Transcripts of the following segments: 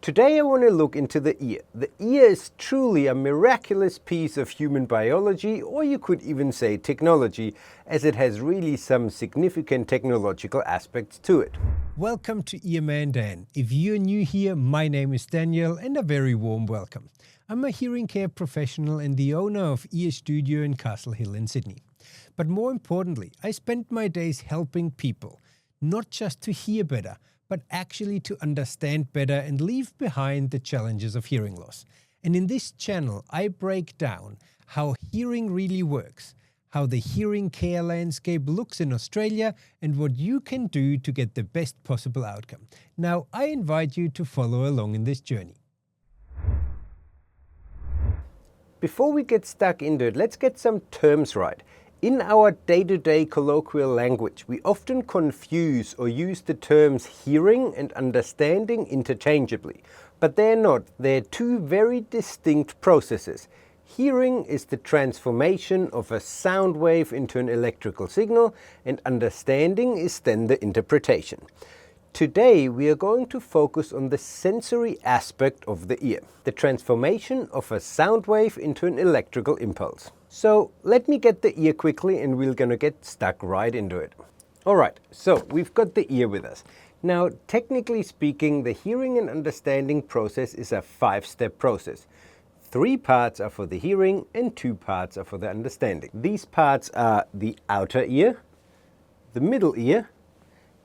Today I want to look into the ear. The ear is truly a miraculous piece of human biology, or you could even say technology, as it has really some significant technological aspects to it. Welcome to Earman Dan. If you're new here, my name is Daniel and a very warm welcome. I'm a hearing care professional and the owner of Ear Studio in Castle Hill in Sydney. But more importantly, I spend my days helping people, not just to hear better, but actually to understand better and leave behind the challenges of hearing loss. And in this channel, I break down how hearing really works, how the hearing care landscape looks in Australia, and what you can do to get the best possible outcome. Now, I invite you to follow along in this journey. Before we get stuck into it, let's get some terms right. In our day-to-day colloquial language, we often confuse or use the terms hearing and understanding interchangeably, but they're not. They're two very distinct processes. Hearing is the transformation of a sound wave into an electrical signal, and understanding is then the interpretation. Today we are going to focus on the sensory aspect of the ear, the transformation of a sound wave into an electrical impulse. So let me get the ear quickly and we're gonna get stuck right into it. Alright, so we've got the ear with us. Now, technically speaking, the hearing and understanding process is a 5-step process. 3 parts are for the hearing and 2 parts are for the understanding. These parts are the outer ear, the middle ear,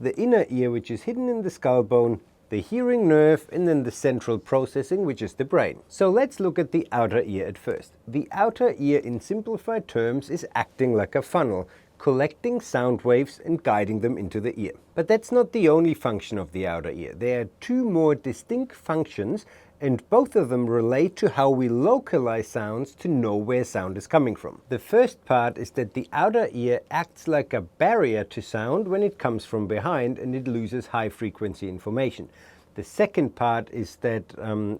the inner ear, which is hidden in the skull bone, the hearing nerve, and then the central processing, which is the brain. So let's look at the outer ear at first. The outer ear, in simplified terms, is acting like a funnel, collecting sound waves and guiding them into the ear. But that's not the only function of the outer ear. There are 2 more distinct functions, and both of them relate to how we localize sounds to know where sound is coming from. The first part is that the outer ear acts like a barrier to sound when it comes from behind and it loses high frequency information. The second part is that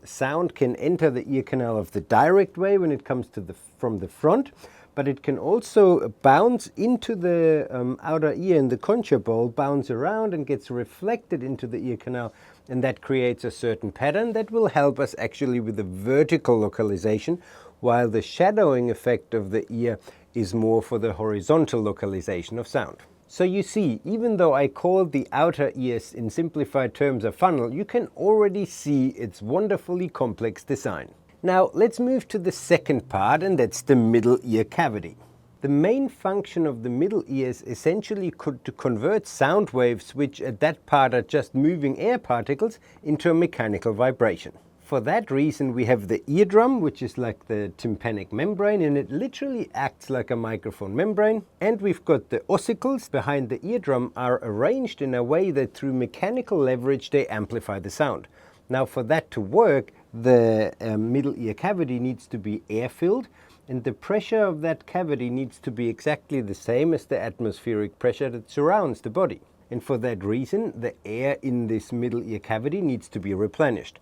sound can enter the ear canal of the direct way when it comes to from the front, but it can also bounce into the outer ear in the concha bowl, bounce around and gets reflected into the ear canal, and that creates a certain pattern that will help us actually with the vertical localization, while the shadowing effect of the ear is more for the horizontal localization of sound. So you see, even though I call the outer ears in simplified terms a funnel, you can already see its wonderfully complex design. Now let's move to the second part, and that's the middle ear cavity. The main function of the middle ear is essentially to convert sound waves, which at that part are just moving air particles, into a mechanical vibration. For that reason we have the eardrum, which is like the tympanic membrane, and it literally acts like a microphone membrane. And we've got the ossicles behind the eardrum are arranged in a way that through mechanical leverage they amplify the sound. Now for that to work, the middle ear cavity needs to be air-filled, and the pressure of that cavity needs to be exactly the same as the atmospheric pressure that surrounds the body. And for that reason, the air in this middle ear cavity needs to be replenished.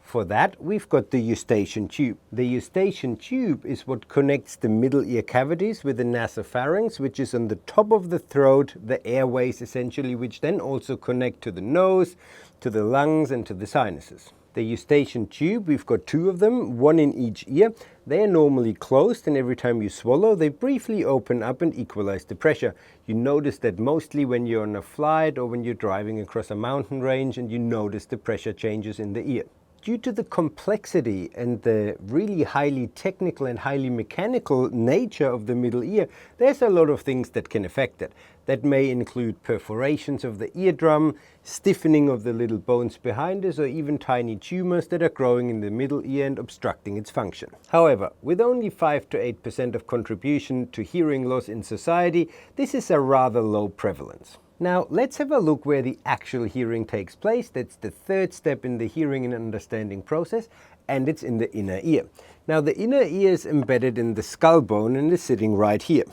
For that, we've got the eustachian tube. The eustachian tube is what connects the middle ear cavities with the nasopharynx, which is on the top of the throat, the airways essentially, which then also connect to the nose, to the lungs, and to the sinuses. The eustachian tube, we've got 2 of them, 1 in each ear. They are normally closed, and every time you swallow, they briefly open up and equalize the pressure. You notice that mostly when you're on a flight or when you're driving across a mountain range and you notice the pressure changes in the ear. Due to the complexity and the really highly technical and highly mechanical nature of the middle ear, there's a lot of things that can affect it. That may include perforations of the eardrum, stiffening of the little bones behind us, or even tiny tumors that are growing in the middle ear and obstructing its function. However, with only 5 to 8% of contribution to hearing loss in society, this is a rather low prevalence. Now let's have a look where the actual hearing takes place. That's the 3rd step in the hearing and understanding process, and it's in the inner ear. Now the inner ear is embedded in the skull bone and is sitting right here.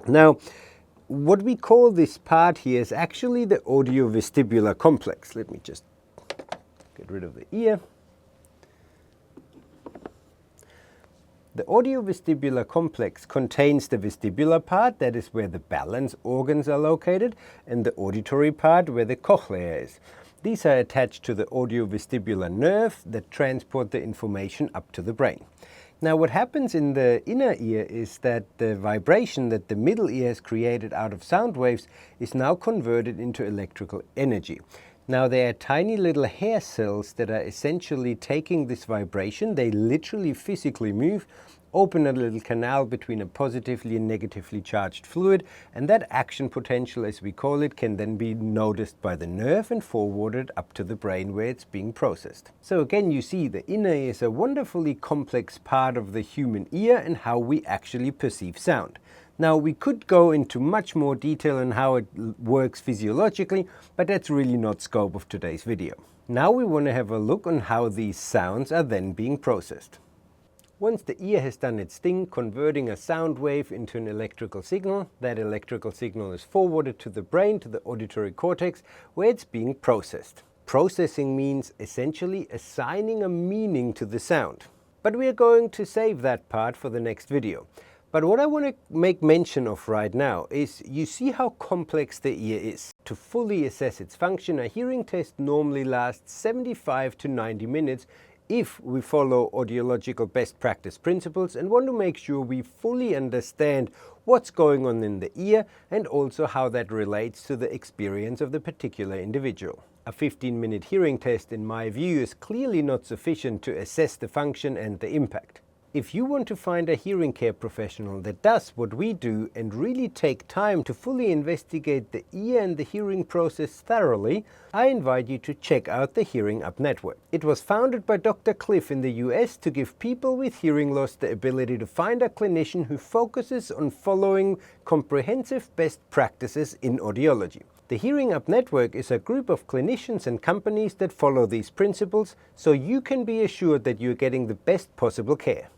Now what we call this part here is actually the audiovestibular complex. Let me just get rid of the ear. The audiovestibular complex contains the vestibular part, that is where the balance organs are located, and the auditory part where the cochlea is. These are attached to the audiovestibular nerve that transport the information up to the brain. Now what happens in the inner ear is that the vibration that the middle ear has created out of sound waves is now converted into electrical energy. Now there are tiny little hair cells that are essentially taking this vibration. They literally physically move, open a little canal between a positively and negatively charged fluid, and that action potential, as we call it, can then be noticed by the nerve and forwarded up to the brain where it's being processed. So again, you see the inner ear is a wonderfully complex part of the human ear and how we actually perceive sound. Now we could go into much more detail on how it works physiologically, but that's really not scope of today's video. Now we want to have a look on how these sounds are then being processed. Once the ear has done its thing, converting a sound wave into an electrical signal, that electrical signal is forwarded to the brain, to the auditory cortex, where it's being processed. Processing means essentially assigning a meaning to the sound. But we are going to save that part for the next video. But what I want to make mention of right now is you see how complex the ear is. To fully assess its function, a hearing test normally lasts 75 to 90 minutes if we follow audiological best practice principles and want to make sure we fully understand what's going on in the ear and also how that relates to the experience of the particular individual. A 15-minute hearing test, in my view, is clearly not sufficient to assess the function and the impact. If you want to find a hearing care professional that does what we do and really take time to fully investigate the ear and the hearing process thoroughly, I invite you to check out the Hearing Up Network. It was founded by Dr. Cliff in the US to give people with hearing loss the ability to find a clinician who focuses on following comprehensive best practices in audiology. The Hearing Up Network is a group of clinicians and companies that follow these principles, so you can be assured that you're getting the best possible care.